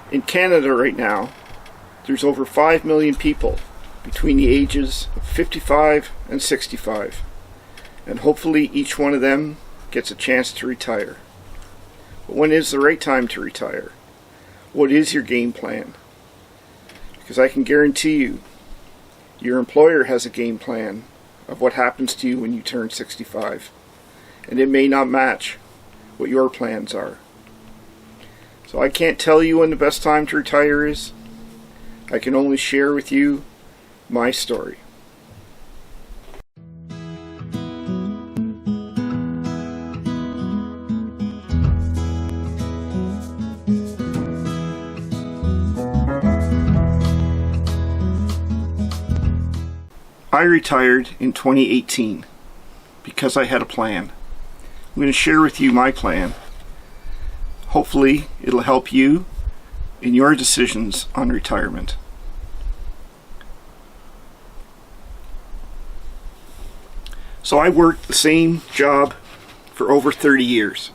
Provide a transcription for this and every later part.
In Canada right now, there's over 5 million people between the ages of 55 and 65, and hopefully each one of them gets a chance to retire. But when is the right time to retire? What is your game plan? Because I can guarantee you, your employer has a game plan of what happens to you when you turn 65, and it may not match what your plans are. So I can't tell you when the best time to retire is. I can only share with you my story. I retired in 2018 because I had a plan. I'm going to share with you my plan. Hopefully it'll help you in your decisions on retirement. So I worked the same job for over 30 years.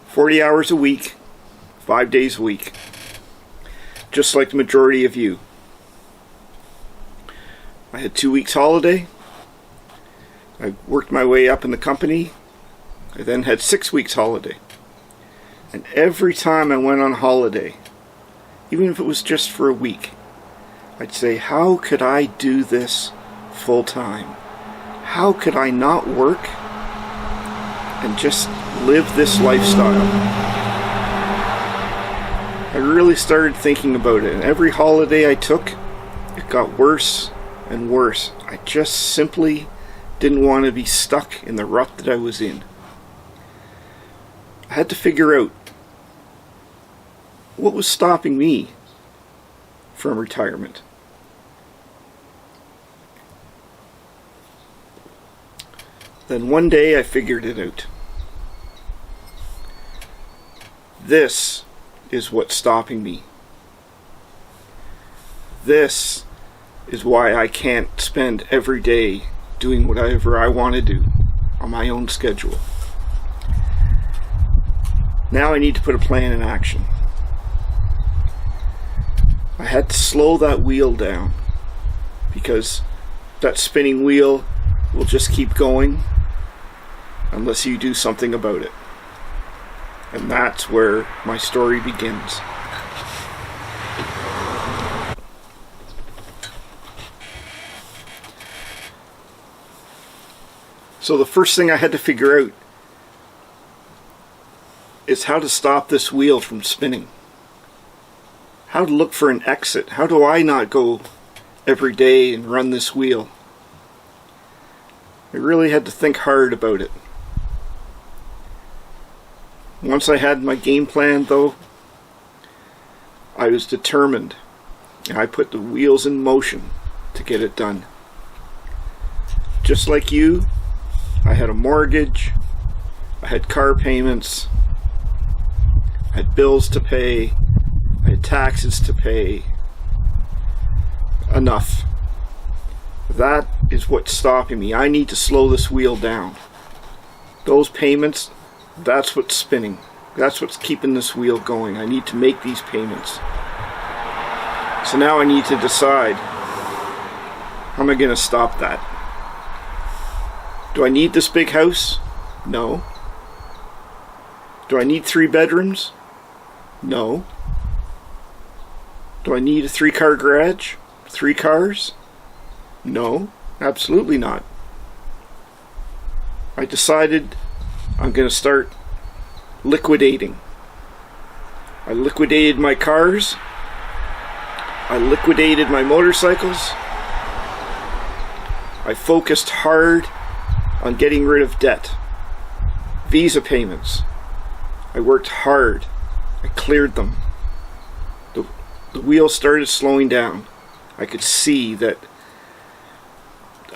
40 hours a week, 5 days a week. Just like the majority of you. I had 2 weeks holiday. I worked my way up in the company. I then had 6 weeks holiday. And every time I went on holiday, even if it was just for a week, I'd say, how could I do this full time? How could I not work and just live this lifestyle? I really started thinking about it, and every holiday I took, it got worse and worse. I just simply didn't want to be stuck in the rut that I was in. I had to figure out what was stopping me from retirement. Then one day I figured it out. This is what's stopping me. This is why I can't spend every day doing whatever I want to do on my own schedule. Now I need to put a plan in action. I had to slow that wheel down because that spinning wheel will just keep going unless you do something about it. And that's where my story begins. So the first thing I had to figure out is how to stop this wheel from spinning. How to look for an exit. How do I not go every day and run this wheel? I really had to think hard about it. Once I had my game plan though, I was determined. I put the wheels in motion to get it done. Just like you, I had a mortgage, I had car payments, I had bills to pay, I had taxes to pay. Enough. That is what's stopping me. I need to slow this wheel down. Those payments, that's what's spinning. That's what's keeping this wheel going. I need to make these payments. So now I need to decide, how am I going to stop that? Do I need this big house? No. Do I need 3 bedrooms? No. Do I need a 3-car garage? 3 cars? No, absolutely not. I decided I'm going to start liquidating. I liquidated my cars. I liquidated my motorcycles. I focused hard on getting rid of debt. Visa payments. I worked hard. I cleared them. The wheel started slowing down. I could see that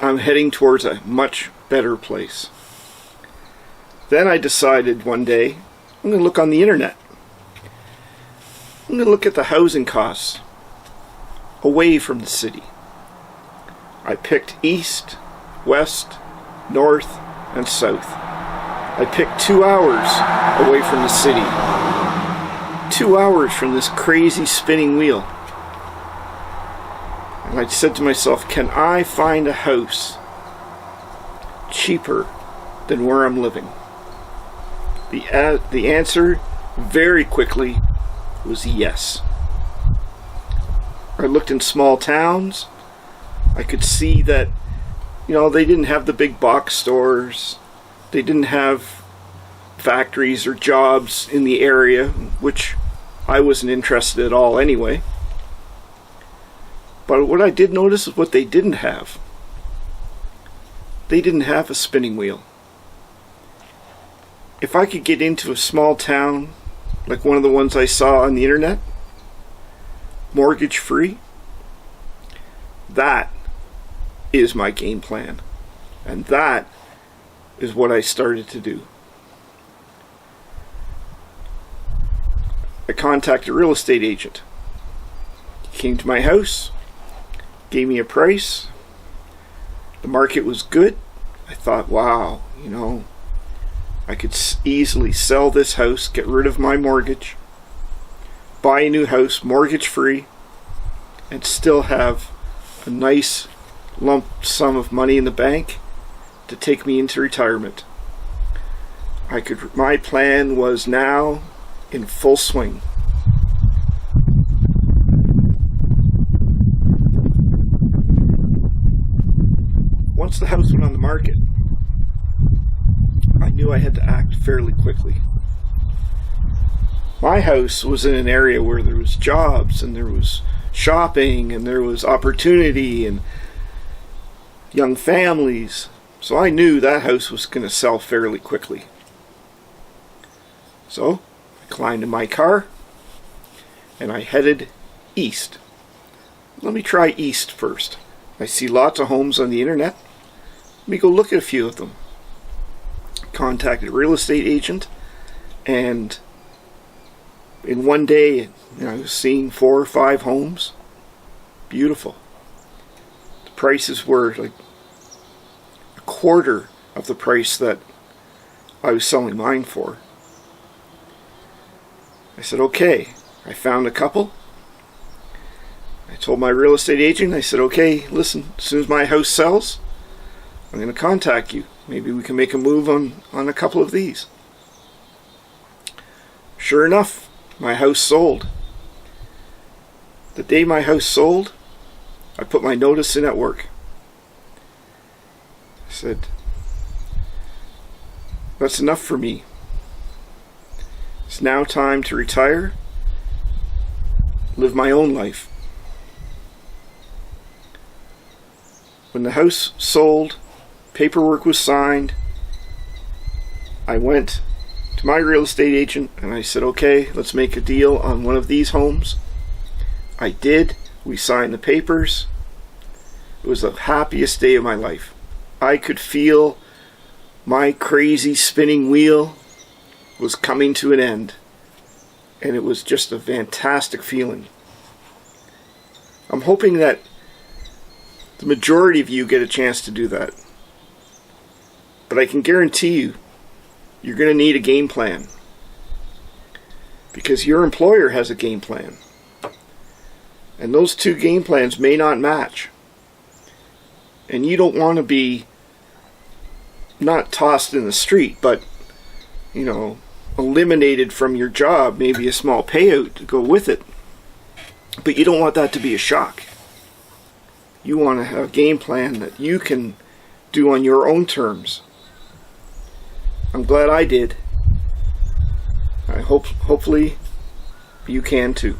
I'm heading towards a much better place. Then I decided one day, I'm going to look on the internet. I'm going to look at the housing costs away from the city. I picked east, west, north, and south. I picked 2 hours away from the city. 2 hours from this crazy spinning wheel. And I said to myself, can I find a house cheaper than where I'm living? The answer very quickly was yes. I looked in small towns. I could see that, they didn't have the big box stores. They didn't have factories or jobs in the area, which I wasn't interested at all anyway. But what I did notice is what they didn't have. They didn't have a spinning wheel. If I could get into a small town, like one of the ones I saw on the internet, mortgage free, that is my game plan. And that is what I started to do. I contacted a real estate agent. He came to my house, gave me a price. The market was good. I thought, wow, I could easily sell this house, get rid of my mortgage, buy a new house, mortgage free, and still have a nice lump sum of money in the bank to take me into retirement. My plan was now in full swing. Once the house went on the market, I knew I had to act fairly quickly. My house was in an area where there was jobs and there was shopping and there was opportunity and young families. So I knew that house was going to sell fairly quickly. So I climbed in my car and I headed east. Let me try east first. I see lots of homes on the internet. Let me go look at a few of them. Contacted a real estate agent, and in one day I was seeing 4 or 5 homes. Beautiful. The prices were like a quarter of the price that I was selling mine for. I said, okay. I found a couple. I told my real estate agent, I said, okay, listen, as soon as my house sells, I'm going to contact you. Maybe we can make a move on a couple of these. Sure enough, my house sold. The day my house sold, I put my notice in at work. I said, that's enough for me. It's now time to retire, live my own life. When the house sold, paperwork was signed, I went to my real estate agent and I said, okay, let's make a deal on one of these homes. I did. We signed the papers. It was the happiest day of my life. I could feel my crazy spinning wheel was coming to an end, and it was just a fantastic feeling. I'm hoping that the majority of you get a chance to do that. But I can guarantee you, you're going to need a game plan. Because your employer has a game plan. And those 2 game plans may not match. And you don't want to be not tossed in the street, but, eliminated from your job, maybe a small payout to go with it. But you don't want that to be a shock. You want to have a game plan that you can do on your own terms. I'm glad I did. Hopefully you can too.